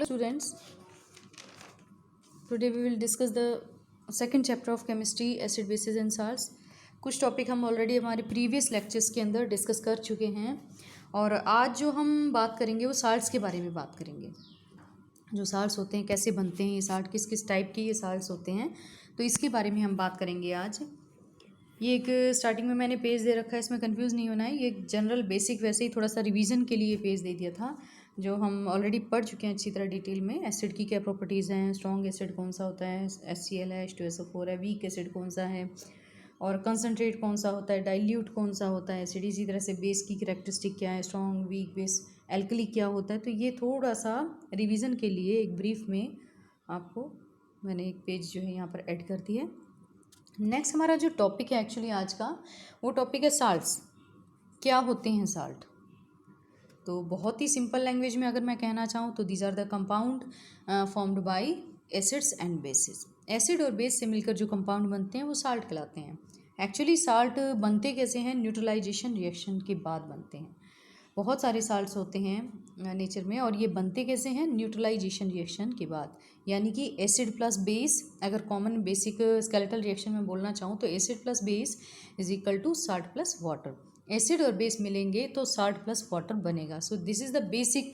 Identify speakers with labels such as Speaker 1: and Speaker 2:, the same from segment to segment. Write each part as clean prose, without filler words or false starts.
Speaker 1: Hello students, today we will discuss the second chapter of chemistry acid bases and salts. कुछ topic हम already हमारे previous lectures के अंदर discuss कर चुके हैं और आज जो हम बात करेंगे वो साल्ट्स के बारे में बात करेंगे। जो साल्ट्स होते हैं कैसे बनते हैं, ये साल्ट किस किस टाइप के ये साल्ट्स होते हैं, तो इसके बारे में हम बात करेंगे आज। ये एक स्टार्टिंग में मैंने पेज दे रखा है, इसमें कंफ्यूज नहीं होना है। ये एक जनरल बेसिक वैसे ही थोड़ा सा रिवीजन के लिए पेज दे दिया था, जो हम ऑलरेडी पढ़ चुके हैं अच्छी तरह डिटेल में। एसिड की क्या प्रॉपर्टीज़ हैं, स्ट्रॉन्ग एसिड कौन सा होता है, HCl है, H2SO4 है, वीक एसिड कौन सा है और कंसनट्रेट कौन सा होता है, डाइल्यूट कौन सा होता है एसिड। इसी तरह से बेस की कैरेक्टरिस्टिक क्या है, स्ट्रॉन्ग वीक बेस एल्कली क्या होता है। तो ये थोड़ा सा रिवीजन के लिए एक ब्रीफ में आपको मैंने एक पेज जो है यहाँ पर ऐड कर दिया है। नेक्स्ट हमारा जो टॉपिक है एक्चुअली आज का, वो टॉपिक है साल्ट्स। क्या होते हैं साल्ट? तो बहुत ही सिंपल लैंग्वेज में अगर मैं कहना चाहूँ तो these are the compound formed by acids and bases. Acid और बेस से मिलकर जो कंपाउंड बनते हैं वो साल्ट कहलाते हैं। एक्चुअली साल्ट बनते कैसे हैं? न्यूट्रलाइजेशन रिएक्शन के बाद बनते हैं। बहुत सारे साल्ट्स होते हैं नेचर में और ये बनते कैसे हैं? न्यूट्रलाइजेशन रिएक्शन के बाद, यानी कि एसिड प्लस बेस। अगर कॉमन बेसिक स्केलेटल रिएक्शन में बोलना चाहूँ तो acid plus base is equal to salt plus water. Acid और बेस मिलेंगे तो साल्ट प्लस वाटर बनेगा। So this is the basic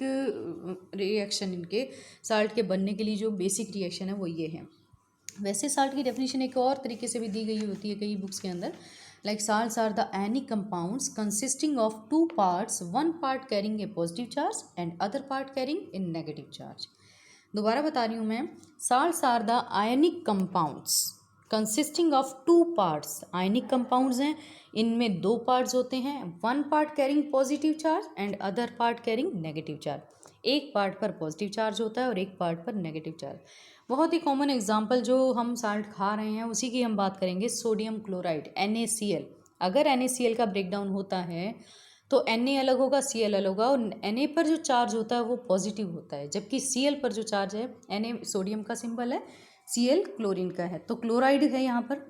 Speaker 1: reaction. इनके साल्ट के बनने के लिए जो बेसिक रिएक्शन है वो ये है। वैसे साल्ट की डेफिनेशन एक और तरीके से भी दी गई होती है कई बुक्स के अंदर, like salts are the ionic compounds consisting of two parts, one part carrying a positive charge and other part carrying a negative charge. दोबारा बता रही हूँ मैं, salts are the ionic compounds consisting of two parts. ionic compounds हैं, इनमें दो parts होते हैं, one part carrying positive charge and other part carrying negative charge. एक पार्ट पर पॉजिटिव चार्ज होता है और एक पार्ट पर नेगेटिव चार्ज। बहुत ही कॉमन एग्जांपल जो हम साल्ट खा रहे हैं उसी की हम बात करेंगे, सोडियम क्लोराइड NaCl। अगर NaCl का ब्रेकडाउन होता है तो Na अलग होगा, Cl अलग होगा और Na पर जो चार्ज होता है वो पॉजिटिव होता है, जबकि Cl पर जो चार्ज है, Na सोडियम का सिंबल है, Cl क्लोरीन का है, तो क्लोराइड है यहाँ पर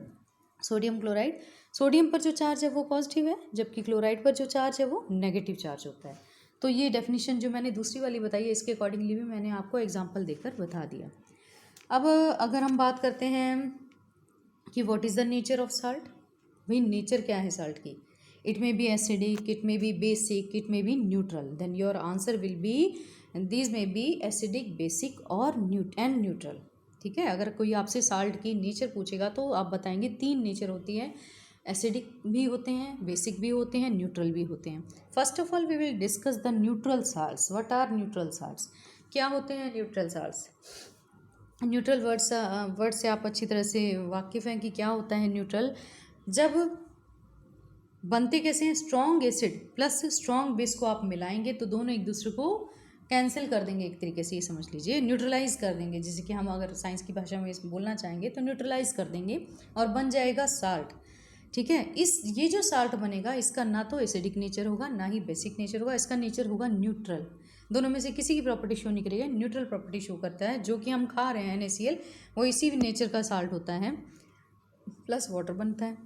Speaker 1: सोडियम क्लोराइड। सोडियम पर जो चार्ज है वो पॉजिटिव है, जबकि क्लोराइड पर जो चार्ज है वो नेगेटिव चार्ज होता है। तो ये डेफिनेशन जो मैंने दूसरी वाली बताई है, इसके अकॉर्डिंगली भी मैंने आपको एग्जांपल देकर बता दिया। अब अगर हम बात करते हैं कि what is the nature of salt, भाई नेचर क्या है साल्ट की? It may be acidic, it may be basic, it may be neutral. Then your answer will be these may be acidic, basic और न्यूट्रल। ठीक है, अगर कोई आपसे साल्ट की नेचर पूछेगा तो आप बताएंगे तीन नेचर होती है, एसिडिक भी होते हैं, बेसिक भी होते हैं, न्यूट्रल भी होते हैं। First of all we will discuss the neutral salts. What are neutral salts? क्या होते हैं न्यूट्रल साल्ट्स? न्यूट्रल वर्ड से आप अच्छी तरह से वाकिफ़ हैं कि क्या होता है न्यूट्रल। जब बनते कैसे हैं? Strong acid plus strong base को आप मिलाएंगे तो दोनों एक दूसरे को कैंसिल कर देंगे, एक तरीके से ये समझ लीजिए, न्यूट्रलाइज कर देंगे। जैसे कि हम अगर साइंस की भाषा में बोलना चाहेंगे तो न्यूट्रलाइज कर देंगे और बन जाएगा साल्ट। ठीक है, ये जो साल्ट बनेगा इसका ना तो एसिडिक नेचर होगा ना ही बेसिक नेचर होगा, इसका नेचर होगा न्यूट्रल। दोनों में से किसी की प्रॉपर्टी शो नहीं करेगा, न्यूट्रल प्रॉपर्टी शो करता है। जो कि हम खा रहे हैं NaCl वो इसी नेचर का साल्ट होता है, प्लस वाटर बनता है।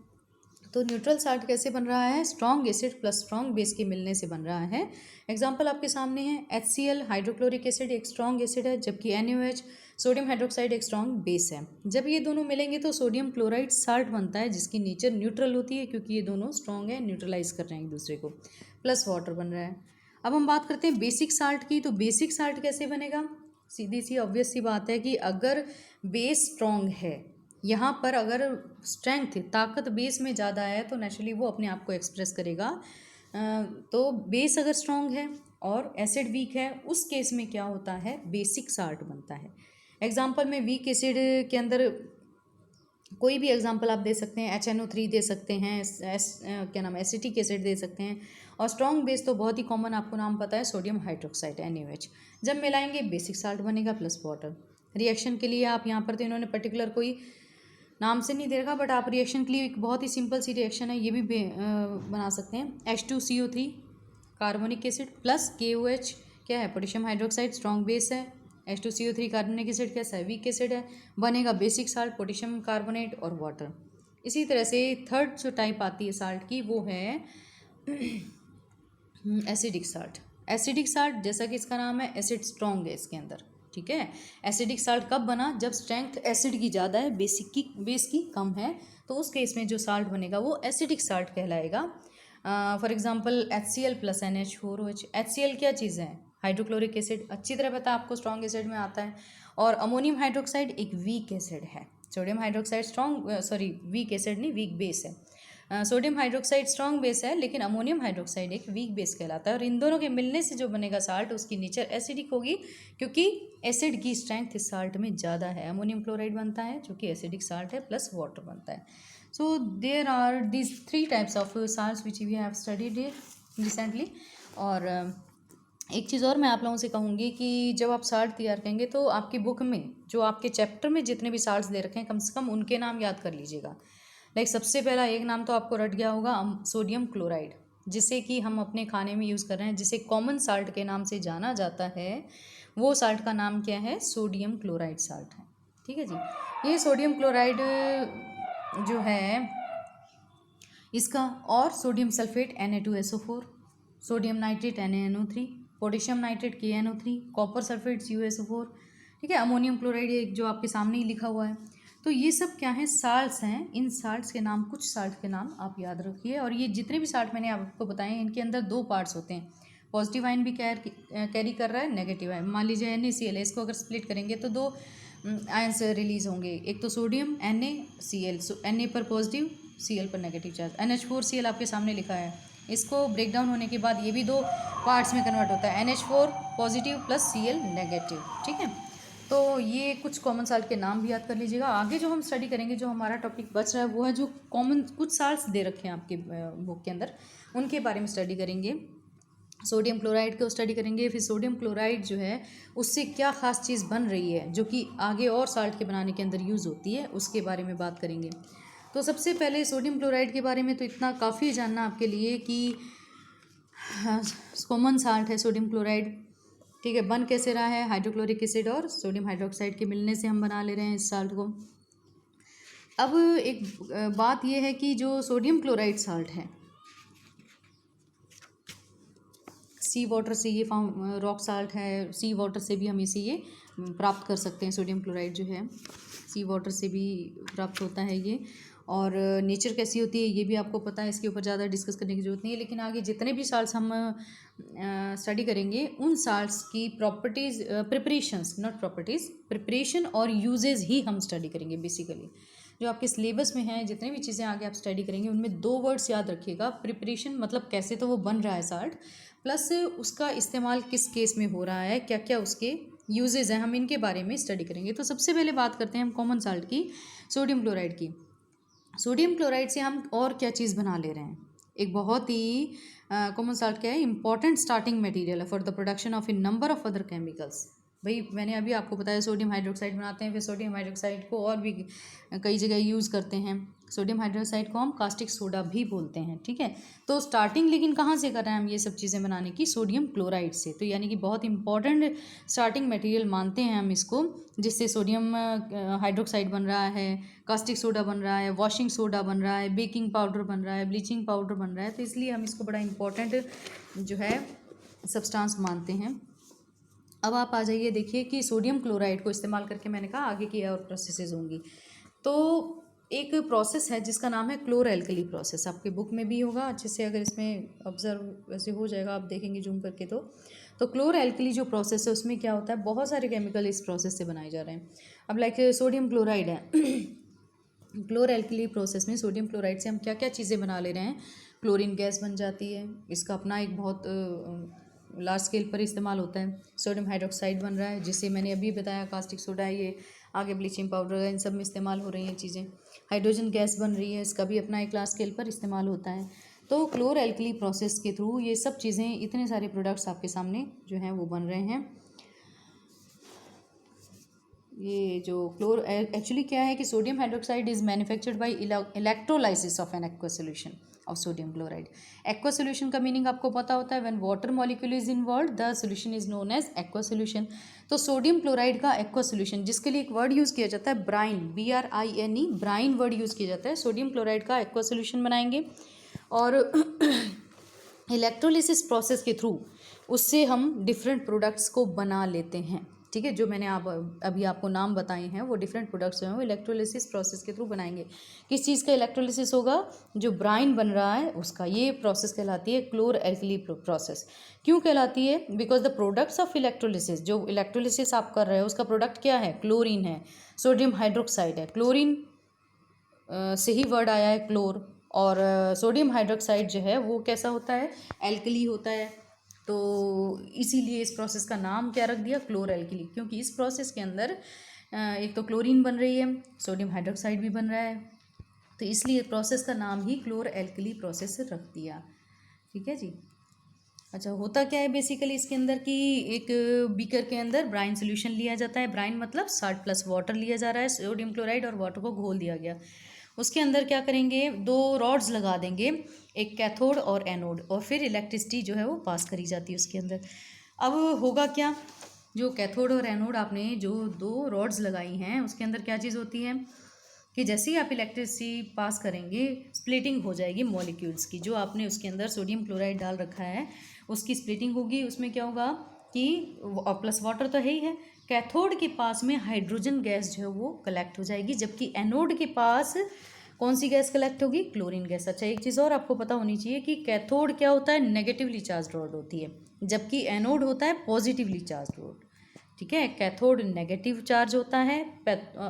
Speaker 1: तो न्यूट्रल साल्ट कैसे बन रहा है? Strong acid plus strong base के मिलने से बन रहा है। एग्जाम्पल आपके सामने है, HCl हाइड्रोक्लोरिक एसिड एक स्ट्रॉन्ग एसिड है, जबकि NaOH सोडियम हाइड्रोक्साइड एक स्ट्रॉन्ग बेस है। जब ये दोनों मिलेंगे तो सोडियम क्लोराइड साल्ट बनता है, जिसकी नेचर न्यूट्रल होती है, क्योंकि ये दोनों स्ट्रॉन्ग है, न्यूट्रलाइज कर रहे हैं एक दूसरे को, प्लस वाटर बन रहा है। अब हम बात करते हैं बेसिक साल्ट की। तो बेसिक साल्ट कैसे बनेगा? सीधी सी ऑब्वियस सी बात है कि अगर बेस स्ट्रॉन्ग है, यहाँ पर अगर स्ट्रेंथ ताकत बेस में ज़्यादा है तो नेचुरली वो अपने आप को एक्सप्रेस करेगा। तो बेस अगर स्ट्रॉन्ग है और एसिड वीक है, उस केस में क्या होता है? बेसिक साल्ट बनता है। एग्जाम्पल में वीक एसिड के अंदर कोई भी एग्जाम्पल आप दे सकते हैं, HNO3 दे सकते हैं, क्या नाम है, एसिटिक एसिड दे सकते हैं। और स्ट्रॉन्ग बेस तो बहुत ही कॉमन आपको नाम पता है, सोडियम हाइड्रोक्साइड NaOH। जब मिलाएंगे बेसिक साल्ट बनेगा प्लस वाटर। रिएक्शन के लिए आप यहाँ पर तो इन्होंने पर्टिकुलर कोई नाम से नहीं दे रखा, बट आप रिएक्शन के लिए एक बहुत ही सिंपल सी रिएक्शन है ये भी बना सकते हैं। H2CO3 carbonic acid plus KOH क्या है? पोटेशियम हाइड्रोक्साइड, स्ट्रॉन्ग बेस है। H2CO3 कार्बोनिक एसिड कैसा है? वीक एसिड है, बनेगा बेसिक साल्ट, पोटेशियम कार्बोनेट और वाटर। इसी तरह से थर्ड जो टाइप आती है साल्ट की वो है एसिडिक साल्ट। एसिडिक साल्ट जैसा कि इसका नाम है, एसिड स्ट्रॉन्ग है इसके अंदर, ठीक है। एसिडिक साल्ट कब बना, जब स्ट्रेंथ एसिड की ज़्यादा है, बेस की कम है, तो उस केस में जो साल्ट बनेगा वो एसिडिक साल्ट कहलाएगा। For example HCl plus NH4OH। HCl क्या चीज़ है, हाइड्रोक्लोरिक एसिड, अच्छी तरह पता आपको, स्ट्रॉन्ग एसिड में आता है। और अमोनियम हाइड्रोक्साइड एक वीक एसिड है। सोडियम हाइड्रोक्साइड वीक एसिड नहीं, वीक बेस है। सोडियम हाइड्रोक्साइड स्ट्रॉन्ग बेस है, लेकिन अमोनियम हाइड्रोक्साइड एक वीक बेस कहलाता है। और इन दोनों के मिलने से जो बनेगा साल्ट, उसकी नेचर एसिडिक होगी, क्योंकि एसिड की स्ट्रेंथ इस साल्ट में ज़्यादा है। अमोनियम क्लोराइड बनता है जो कि एसिडिक साल्ट है, प्लस वाटर बनता है। So there are these 3 types of salts which we have studied recently. और एक चीज़ और मैं आप लोगों से कहूँगी कि जब आप साल्ट तैयार करेंगे तो आपकी बुक में जो आपके चैप्टर में जितने भी साल्ट्स दे रखे हैं, कम से कम उनके नाम याद कर लीजिएगा। लाइक सबसे पहला एक नाम तो आपको रट गया होगा, सोडियम क्लोराइड, जिसे कि हम अपने खाने में यूज़ कर रहे हैं, जिसे कॉमन साल्ट के नाम से जाना जाता है। वो साल्ट का नाम क्या है, सोडियम क्लोराइड साल्ट है। ठीक है जी। ये सोडियम क्लोराइड जो है इसका, और sodium sulphate Na2SO4, sodium nitrate NaNO3, potassium nitrate KNO3, copper sulphate CuSO4, ठीक है। अमोनियम क्लोराइड एक जो आपके सामने ही लिखा हुआ है। तो ये सब क्या है, साल्ट्स हैं। इन साल्ट्स के नाम, कुछ साल्ट के नाम आप याद रखिए। और ये जितने भी साल्ट मैंने आपको बताए हैं, इनके अंदर 2 पार्ट्स होते हैं। पॉजिटिव आयन भी कैरी कर रहा है, नेगेटिव आयन। मान लीजिए NaCl है, इसको अगर स्प्लिट करेंगे तो 2 आयन्स रिलीज होंगे, एक तो सोडियम NaCl, Na पर पॉजिटिव, Cl पर नेगेटिव चार्ज। NH4Cl आपके सामने लिखा है। इसको ब्रेक डाउन होने के बाद ये भी 2 पार्ट्स में कन्वर्ट होता है, NH4 positive plus Cl negative. ठीक है। तो ये कुछ कॉमन साल्ट के नाम भी याद कर लीजिएगा। आगे जो हम स्टडी करेंगे, जो हमारा टॉपिक बच रहा है, वो है जो कॉमन कुछ साल्ट्स दे रखे हैं आपके बुक के अंदर, उनके बारे में स्टडी करेंगे। सोडियम क्लोराइड को स्टडी करेंगे। फिर सोडियम क्लोराइड जो है उससे क्या ख़ास चीज़ बन रही है जो कि आगे और साल्ट के बनाने के अंदर यूज़ होती है, उसके बारे में बात करेंगे। तो सबसे पहले सोडियम क्लोराइड के बारे में तो इतना काफ़ी जानना आपके लिए कि कॉमन साल्ट है सोडियम क्लोराइड। ठीक है। बन कैसे रहा है, हाइड्रोक्लोरिक एसिड और सोडियम हाइड्रोक्साइड के मिलने से हम बना ले रहे हैं इस साल्ट को। अब एक बात यह है कि जो सोडियम क्लोराइड साल्ट है, सी वाटर से ये रॉक साल्ट है, सी वाटर से भी हम इसे ये प्राप्त कर सकते हैं। सोडियम क्लोराइड जो है सी वाटर से भी प्राप्त होता है ये। और नेचर कैसी होती है ये भी आपको पता है, इसके ऊपर ज़्यादा डिस्कस करने की ज़रूरत नहीं है। लेकिन आगे जितने भी साल्ट्स हम स्टडी करेंगे, उन साल्ट्स की properties, preparations, not properties, preparation और यूजेज ही हम स्टडी करेंगे बेसिकली। जो आपके सिलेबस में हैं, जितनी भी चीज़ें आगे आप स्टडी करेंगे, उनमें 2 वर्ड्स याद रखिएगा। प्रिपरेशन मतलब कैसे तो वो बन रहा है साल्ट, प्लस उसका इस्तेमाल किस केस में हो रहा है, क्या क्या उसके यूजेज हैं, हम इनके बारे में स्टडी करेंगे। तो सबसे पहले बात करते हैं हम कॉमन साल्ट की, सोडियम क्लोराइड की। सोडियम क्लोराइड से हम और क्या चीज़ बना ले रहे हैं, एक बहुत ही कॉमन साल्ट क्या है, इंपॉर्टेंट स्टार्टिंग मटेरियल है for the production of A number of other chemicals. भाई मैंने अभी आपको बताया सोडियम हाइड्रोक्साइड बनाते हैं, फिर सोडियम हाइड्रोक्साइड को और भी कई जगह यूज़ करते हैं। सोडियम हाइड्रोक्साइड को हम कास्टिक सोडा भी बोलते हैं। ठीक है। तो स्टार्टिंग लेकिन कहाँ से कर रहे हैं हम ये सब चीज़ें बनाने की, सोडियम क्लोराइड से। तो यानी कि बहुत इंपॉर्टेंट स्टार्टिंग मटेरियल मानते हैं हम इसको, जिससे सोडियम हाइड्रोक्साइड बन रहा है, कास्टिक सोडा बन रहा है, वॉशिंग सोडा बन रहा है, बेकिंग पाउडर बन रहा है, ब्लीचिंग पाउडर बन रहा है। तो इसलिए हम इसको बड़ा इंपॉर्टेंट जो है सब्सटेंस मानते हैं। अब आप आ जाइए, देखिए कि सोडियम क्लोराइड को इस्तेमाल करके मैंने कहा आगे की और प्रोसेसेस होंगी। तो एक प्रोसेस है जिसका नाम है क्लोर एल्कली प्रोसेस। आपके बुक में भी होगा अच्छे से, अगर इसमें ऑब्जर्व वैसे हो जाएगा, आप देखेंगे जूम करके। तो क्लोर एल्कली जो प्रोसेस है उसमें क्या होता है, बहुत सारे केमिकल इस प्रोसेस से बनाए जा रहे हैं। अब लाइक सोडियम क्लोराइड है, क्लोर एल्कली प्रोसेस में सोडियम क्लोराइड से हम क्या क्या चीज़ें बना ले रहे हैं, क्लोरीन गैस बन जाती है, इसका अपना एक बहुत लार्ज स्केल पर इस्तेमाल होता है। सोडियम हाइड्रोक्साइड बन रहा है, जिसे मैंने अभी बताया कास्टिक सोडा है, ये आगे ब्लीचिंग पाउडर है, इन सब में इस्तेमाल हो रही हैं चीज़ें। हाइड्रोजन गैस बन रही है, इसका भी अपना एक लार्ज स्केल पर इस्तेमाल होता है। तो क्लोर एल्कली प्रोसेस के थ्रू ये सब चीज़ें, इतने सारे प्रोडक्ट्स आपके सामने जो हैं वो बन रहे हैं। ये जो क्लोर एक्चुअली क्या है कि sodium hydroxide is manufactured by electrolysis of an aqua solution of sodium chloride. Aqua solution का मीनिंग आपको पता होता है, when water molecule is involve the solution is known as aqua solution. तो सोडियम क्लोराइड का एक्वा सोल्यूशन, जिसके लिए एक वर्ड यूज़ किया जाता है brine, BRINE, brine word use किया जाता है। सोडियम क्लोराइड का एक्वा सोल्यूशन बनाएंगे और इलेक्ट्रोलिसिस प्रोसेस के थ्रू उससे हम डिफरेंट प्रोडक्ट्स को बना लेते हैं। ठीक है। जो मैंने अभी आपको नाम बताए हैं वो डिफरेंट प्रोडक्ट्स जो हैं वो इलेक्ट्रोलिसिस प्रोसेस के थ्रू बनाएंगे। किस चीज़ का इलेक्ट्रोलिसिस होगा? जो ब्राइन बन रहा है उसका। ये प्रोसेस कहलाती है क्लोर एल्कली प्रोसेस। क्यों कहलाती है? Because the products of electrolysis, जो इलेक्ट्रोलिसिस आप कर रहे हो उसका प्रोडक्ट क्या है? क्लोरीन है, सोडियम हाइड्रोक्साइड है। क्लोरीन से ही वर्ड आया है क्लोर, और सोडियम हाइड्रोक्साइड जो है वो कैसा होता है? एल्कली होता है। तो इसीलिए इस प्रोसेस का नाम क्या रख दिया? क्लोर एल्कली। क्योंकि इस प्रोसेस के अंदर एक तो क्लोरीन बन रही है, सोडियम हाइड्रोक्साइड भी बन रहा है, तो इसलिए प्रोसेस का नाम ही क्लोर एल्कली प्रोसेस रख दिया। ठीक है जी। अच्छा, होता क्या है बेसिकली इसके अंदर कि एक बीकर के अंदर ब्राइन सोल्यूशन लिया जाता है। ब्राइन मतलब साल्ट प्लस वाटर लिया जा रहा है, सोडियम क्लोराइड और वाटर को घोल दिया गया। उसके अंदर क्या करेंगे? 2 रॉड्स लगा देंगे, एक कैथोड और एनोड, और फिर इलेक्ट्रिसिटी जो है वो पास करी जाती है उसके अंदर। अब होगा क्या? जो कैथोड और एनोड आपने जो 2 रॉड्स लगाई हैं उसके अंदर क्या चीज़ होती है कि जैसे ही आप इलेक्ट्रिसिटी पास करेंगे स्प्लिटिंग हो जाएगी मॉलिक्यूल्स की। जो आपने उसके अंदर सोडियम क्लोराइड डाल रखा है उसकी स्प्लिटिंग होगी। उसमें क्या होगा कि प्लस वाटर तो है ही है, कैथोड के पास में हाइड्रोजन गैस जो है वो कलेक्ट हो जाएगी, जबकि एनोड के पास कौन सी गैस कलेक्ट होगी? Chlorine gas. अच्छा, एक चीज़ और आपको पता होनी चाहिए कि कैथोड क्या होता है? नेगेटिवली चार्ज रॉड होती है, जबकि एनोड होता है पॉजिटिवली चार्ज रॉड। ठीक है, कैथोड नेगेटिव चार्ज होता है,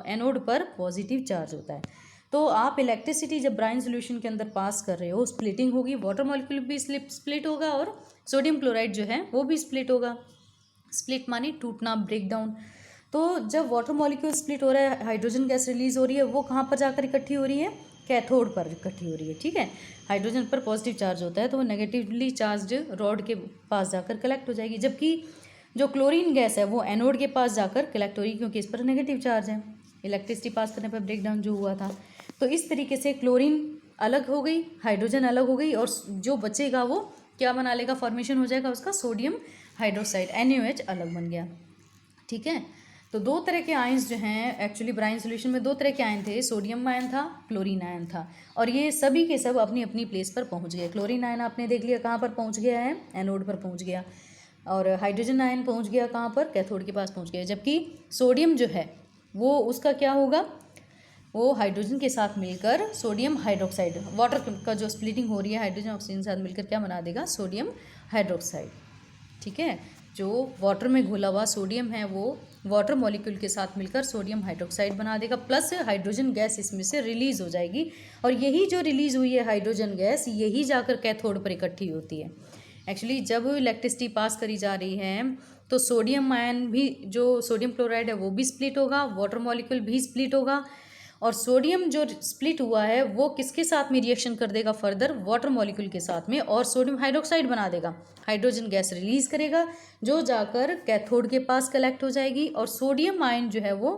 Speaker 1: एनोड पर पॉजिटिव चार्ज होता है। तो आप इलेक्ट्रिसिटी जब ब्राइन सोल्यूशन के अंदर पास कर रहे हो स्प्लिटिंग होगी, वाटर मॉलिक्यूल भी स्प्लिट होगा और सोडियम क्लोराइड जो है वो भी स्प्लिट होगा। स्प्लिट मानी टूटना, ब्रेक डाउन। तो जब वाटर मॉलिक्यूल स्प्लिट हो रहा है, हाइड्रोजन गैस रिलीज हो रही है, वो कहाँ पर जाकर इकट्ठी हो रही है? कैथोड पर इकट्ठी हो रही है। ठीक है, हाइड्रोजन पर पॉजिटिव चार्ज होता है तो वो नेगेटिवली चार्ज रॉड के पास जाकर कलेक्ट हो जाएगी, जबकि जो क्लोरीन गैस है वो एनोड के पास जाकर कलेक्ट हो रही है क्योंकि इस पर नेगेटिव चार्ज है, इलेक्ट्रिसिटी पास करने पर ब्रेक डाउन जो हुआ था। तो इस तरीके से क्लोरीन अलग हो गई, हाइड्रोजन अलग हो गई, और जो बचेगा वो क्या बना लेगा? फॉर्मेशन हो जाएगा उसका सोडियम हाइड्रोक्साइड, NaOH अलग बन गया। ठीक है, तो 2 तरह के आयंस जो हैं, एक्चुअली ब्राइन सोल्यूशन में 2 तरह के आयन थे, सोडियम आयन था, क्लोरीन आयन था, और ये सभी के सब अपनी अपनी प्लेस पर पहुंच गए। क्लोरीन आयन आपने देख लिया कहाँ पर पहुंच गया है? एनोड पर पहुंच गया, और हाइड्रोजन आयन पहुंच गया कहाँ पर? कैथोड के पास पहुंच गया। जबकि सोडियम जो है वो उसका क्या होगा? वो हाइड्रोजन के साथ मिलकर सोडियम हाइड्रोक्साइड, वाटर का जो स्प्लिटिंग हो रही है हाइड्रोजन ऑक्सीजन के साथ मिलकर क्या बना देगा? Sodium hydroxide. ठीक है, जो वाटर में घुला हुआ सोडियम है वो वाटर मॉलिक्यूल के साथ मिलकर सोडियम हाइड्रोक्साइड बना देगा, प्लस हाइड्रोजन गैस इसमें से रिलीज हो जाएगी, और यही जो रिलीज हुई है हाइड्रोजन गैस यही जाकर कैथोड पर इकट्ठी होती है। एक्चुअली जब इलेक्ट्रिसिटी पास करी जा रही है तो सोडियम आयन भी, जो सोडियम क्लोराइड है वो भी स्प्लिट होगा, वाटर मॉलिक्यूल भी स्प्लिट होगा, और सोडियम जो स्प्लिट हुआ है वो किसके साथ में रिएक्शन कर देगा फर्दर? वाटर मॉलिक्यूल के साथ में, और सोडियम हाइड्रोक्साइड बना देगा, हाइड्रोजन गैस रिलीज करेगा जो जाकर कैथोड के पास कलेक्ट हो जाएगी। और सोडियम आयन जो है वो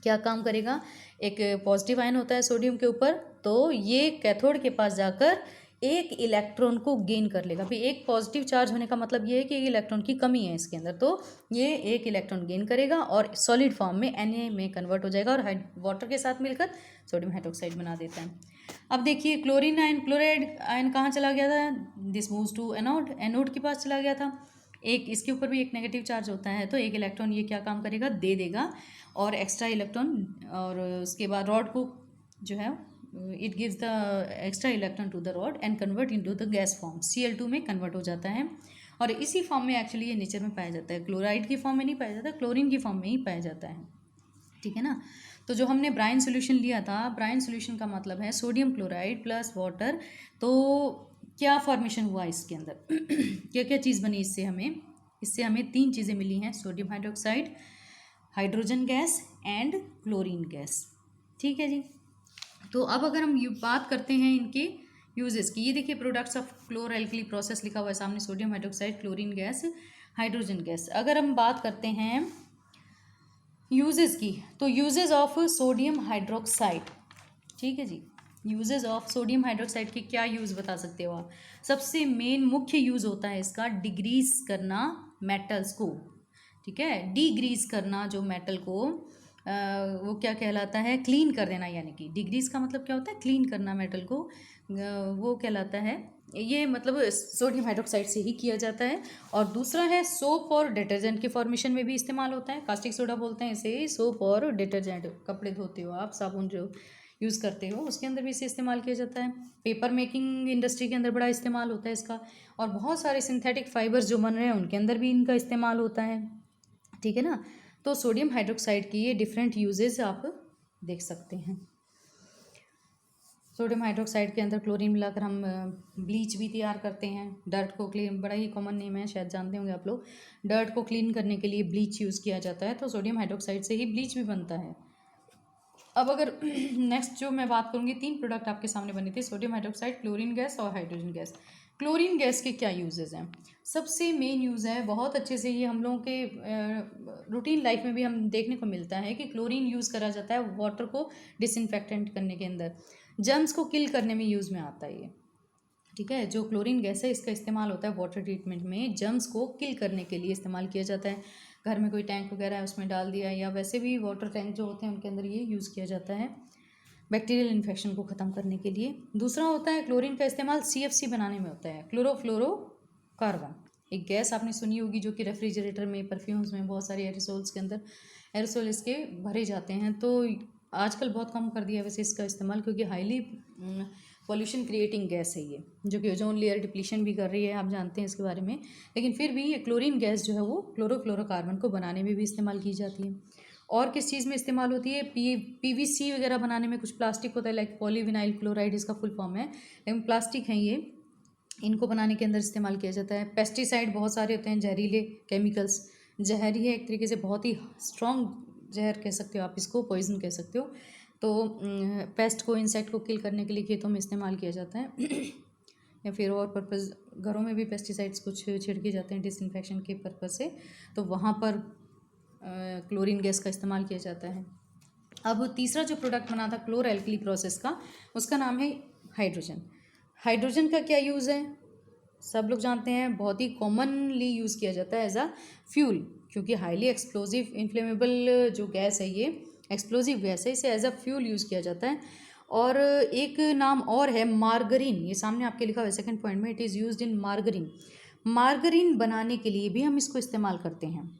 Speaker 1: क्या काम करेगा? एक पॉजिटिव आयन होता है सोडियम के ऊपर, तो ये कैथोड के पास जाकर एक इलेक्ट्रॉन को गेन कर लेगा। फिर एक पॉजिटिव चार्ज होने का मतलब ये है कि एक इलेक्ट्रॉन की कमी है इसके अंदर, तो ये एक इलेक्ट्रॉन गेन करेगा और सॉलिड फॉर्म में Na में कन्वर्ट हो जाएगा और वाटर के साथ मिलकर सोडियम हाइड्रोक्साइड बना देता है। अब देखिए क्लोरीन आयन, क्लोराइड आयन कहाँ चला गया था? This moves to anode, anode के पास चला गया था। एक इसके ऊपर भी एक नेगेटिव चार्ज होता है, तो एक इलेक्ट्रॉन ये क्या काम करेगा? दे देगा, और एक्स्ट्रा इलेक्ट्रॉन, और उसके बाद रॉड को जो है it gives the extra electron to the rod and convert into the gas form, Cl2 में कन्वर्ट हो जाता है। और इसी फॉर्म में एक्चुअली ये नेचर में पाया जाता है, क्लोराइड की फॉर्म में नहीं पाया जाता, क्लोरीन की फॉर्म में ही पाया जाता है। ठीक है ना। तो जो हमने ब्राइन सोल्यूशन लिया था, ब्राइन सोल्यूशन का मतलब है सोडियम क्लोराइड प्लस वाटर। तो क्या फॉर्मेशन हुआ इसके अंदर? क्या क्या चीज़ बनी इससे हमें 3 चीज़ें मिली हैं, sodium hydroxide, hydrogen gas and chlorine gas. ठीक है जी। तो अब अगर हम बात करते हैं इनके यूजेस की, ये देखिए प्रोडक्ट्स ऑफ क्लोर एल्कली प्रोसेस लिखा हुआ है सामने, sodium hydroxide, chlorine gas, hydrogen gas. अगर हम बात करते हैं यूजेस की, तो यूजेस ऑफ सोडियम हाइड्रोक्साइड, ठीक है जी, यूजेस ऑफ सोडियम हाइड्रोक्साइड के क्या यूज़ बता सकते हो आप? सबसे मेन मुख्य यूज़ होता है इसका डिग्रीज करना मेटल्स को। ठीक है, डिग्रीज करना जो मेटल को, वो क्या कहलाता है? क्लीन कर देना, यानी कि डिग्रीज का मतलब क्या होता है? क्लीन करना मेटल को, वो कहलाता है ये मतलब सोडियम हाइड्रोक्साइड से ही किया जाता है। और दूसरा है सोप और डिटर्जेंट के फॉर्मेशन में भी इस्तेमाल होता है। कास्टिक सोडा बोलते हैं इसे, सोप और डिटर्जेंट, कपड़े धोते हो आप, साबुन जो यूज़ करते हो उसके अंदर भी इसे इस्तेमाल किया जाता है। पेपर मेकिंग इंडस्ट्री के अंदर बड़ा इस्तेमाल होता है इसका। और बहुत सारे सिंथेटिक फाइबर्स जो बन रहे हैं उनके अंदर भी इनका इस्तेमाल होता है, ठीक है ना। तो सोडियम हाइड्रोक्साइड की ये डिफरेंट यूजेस आप देख सकते हैं। सोडियम हाइड्रोक्साइड के अंदर क्लोरीन मिलाकर हम ब्लीच भी तैयार करते हैं। डर्ट को क्लीन, बड़ा ही कॉमन नेम है, शायद जानते होंगे आप लोग। डर्ट को क्लीन करने के लिए ब्लीच यूज़ किया जाता है, तो सोडियम हाइड्रोक्साइड से ही ब्लीच भी बनता है। अब अगर नेक्स्ट जो मैं बात करूँगी, 3 प्रोडक्ट आपके सामने बने थे, सोडियम हाइड्रोक्साइड, क्लोरीन गैस और हाइड्रोजन गैस। क्लोरीन गैस के क्या यूजेस हैं? सबसे मेन यूज़ है, बहुत अच्छे से ये हम लोगों के रूटीन लाइफ में भी हम देखने को मिलता है कि क्लोरीन यूज़ करा जाता है वाटर को डिसइंफेक्टेंट करने के अंदर, जर्म्स को किल करने में यूज़ में आता है ये, ठीक है। जो क्लोरीन गैस है इसका इस्तेमाल होता है वाटर ट्रीटमेंट में, जर्म्स को किल करने के लिए इस्तेमाल किया जाता है। घर में कोई टैंक वगैरह है उसमें डाल दिया, या वैसे भी वाटर टैंक जो होते हैं उनके अंदर ये यूज़ किया जाता है बैक्टीरियल इन्फेक्शन को ख़त्म करने के लिए। दूसरा होता है क्लोरीन का इस्तेमाल CFC बनाने में होता है, क्लोरोफ्लोरोकार्बन। एक गैस आपने सुनी होगी जो कि रेफ्रिजरेटर में, परफ्यूम्स में, बहुत सारे एरोसोल्स के अंदर एरोसोल इसके भरे जाते हैं। तो आजकल बहुत कम कर दिया वैसे इसका इस्तेमाल, क्योंकि हाईली पॉल्यूशन क्रिएटिंग गैस है ये, जो कि ओजोन लेयर डिप्लीशन भी कर रही है, आप जानते हैं इसके बारे में। लेकिन फिर भी ये क्लोरीन गैस जो है वो क्लोरोफ्लोरोकार्बन को बनाने में भी इस्तेमाल की जाती है। और किस चीज़ में इस्तेमाल होती है? PVC वगैरह बनाने में। कुछ प्लास्टिक होता है, लाइक पॉलीविनाइल क्लोराइड इसका फुल फॉर्म है, लेकिन प्लास्टिक है ये, इनको बनाने के अंदर इस्तेमाल किया जाता है। पेस्टिसाइड बहुत सारे होते हैं, जहरीले केमिकल्स, जहरी है एक तरीके से, बहुत ही स्ट्रॉन्ग जहर कह सकते हो आप इसको, पॉइजन कह सकते हो। तो पेस्ट को, इंसेक्ट को किल करने के लिए खेतों में इस्तेमाल किया जाता है या फिर और पर्पज़, घरों में भी पेस्टिसाइड्स कुछ छिड़के जाते हैं डिसइंफेक्शन के पर्पज़ से, तो वहाँ पर क्लोरीन गैस का इस्तेमाल किया जाता है। अब तीसरा जो प्रोडक्ट बना था क्लोर एल्कली प्रोसेस का, उसका नाम है हाइड्रोजन। हाइड्रोजन का क्या यूज़ है? सब लोग जानते हैं, बहुत ही कॉमनली यूज़ किया जाता है एज अ फ्यूल, क्योंकि हाईली एक्सप्लोजिव इन्फ्लेमेबल जो गैस है ये, एक्सप्लोजिव गैस है, इसे एज अ फ्यूल यूज़ किया जाता है। और एक नाम और है मार्गरीन, ये सामने आपके लिखा हुआ है सेकंड पॉइंट में, it is used in margarine. Margarine बनाने के लिए भी हम इसको इस्तेमाल करते हैं।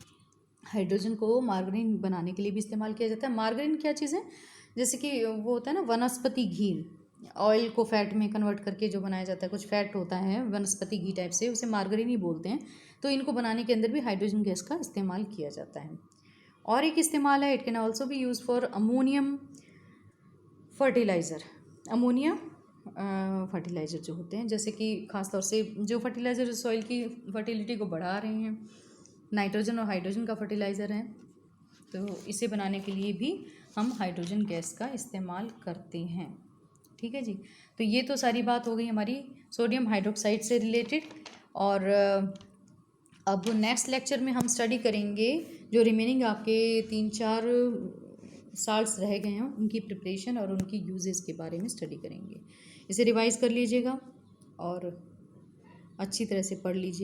Speaker 1: हाइड्रोजन को मार्गरीन बनाने के लिए भी इस्तेमाल किया जाता है। मार्गरीन क्या चीज़ है? जैसे कि वो होता है ना वनस्पति घी, ऑयल को फैट में कन्वर्ट करके जो बनाया जाता है, कुछ फैट होता है वनस्पति घी टाइप से, उसे मार्गरीन ही बोलते हैं। तो इनको बनाने के अंदर भी हाइड्रोजन गैस का इस्तेमाल किया जाता है। और एक इस्तेमाल है, इट कैन ऑल्सो भी use for ammonium fertiliser. Ammonia fertiliser जो होते हैं, जैसे कि खासतौर से जो फर्टिलाइज़र सॉइल की फर्टिलिटी को बढ़ा रहे हैं, नाइट्रोजन और हाइड्रोजन का फर्टिलाइज़र है, तो इसे बनाने के लिए भी हम हाइड्रोजन गैस का इस्तेमाल करते हैं, ठीक है जी। तो ये तो सारी बात हो गई हमारी सोडियम हाइड्रोक्साइड से रिलेटेड। और अब नेक्स्ट लेक्चर में हम स्टडी करेंगे जो रिमेनिंग आपके 3-4 साल्ट्स रह गए हैं, उनकी प्रिपरेशन और उनकी यूजेस के बारे में स्टडी करेंगे। इसे रिवाइज़ कर लीजिएगा और अच्छी तरह से पढ़ लीजिए।